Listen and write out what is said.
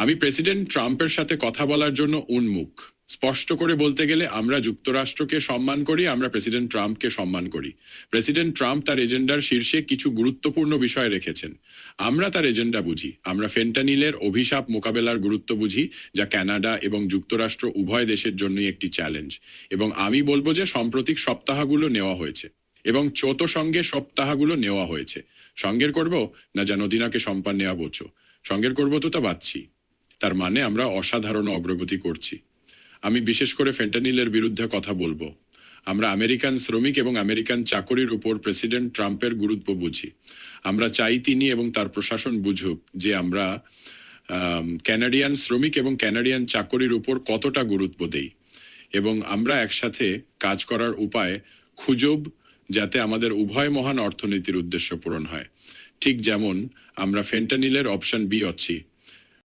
আমি প্রেসিডেন্ট ট্রাম্পের সাথে কথা বলার জন্য উন্মুখ। স্পষ্ট করে বলতে গেলে আমরা যুক্তরাষ্ট্রকে সম্মান করি, আমরা প্রেসিডেন্ট ট্রাম্পকে সম্মান করি। প্রেসিডেন্ট ট্রাম্প তার এজেন্ডার শীর্ষে কিছু গুরুত্বপূর্ণ বিষয় রেখেছেন। আমরা তার এজেন্ডা বুঝি। আমরা ফেন্টানিলের অভিশাপ মোকাবেলার গুরুত্ব বুঝি, যা কানাডা এবং যুক্তরাষ্ট্র উভয় দেশের জন্যই একটি চ্যালেঞ্জ। এবং আমি বলবো যে সাম্প্রতিক সপ্তাহগুলো নেওয়া হয়েছে এবং চোতো সঙ্গে সপ্তাহগুলো নেওয়া হয়েছে। সঙ্গের করব না যা নদীনাকে সম্পান নেওয়া বোঝো। সঙ্গের করবো তো তা বাচ্ছি। তার মানে আমরা অসাধারণ অগ্রগতি করছি। আমি বিশেষ করে ফেন্টানিলের বিরুদ্ধে কথা বলবো। আমরা আমেরিকান শ্রমিক এবং আমেরিকান চাকরির উপর প্রেসিডেন্ট ট্রাম্পের গুরুত্ব বুঝি। আমরা চাই তিনি এবং তার প্রশাসন বুঝুক যে আমরা ক্যানাডিয়ান শ্রমিক এবং ক্যানাডিয়ান চাকরির উপর কতটা গুরুত্ব দেই, এবং আমরা একসাথে কাজ করার উপায় খুঁজব যাতে আমাদের উভয় মহান অর্থনীতির উদ্দেশ্য পূরণ হয়। ঠিক যেমন আমরা ফেন্টানিলের অপশন বি অছি।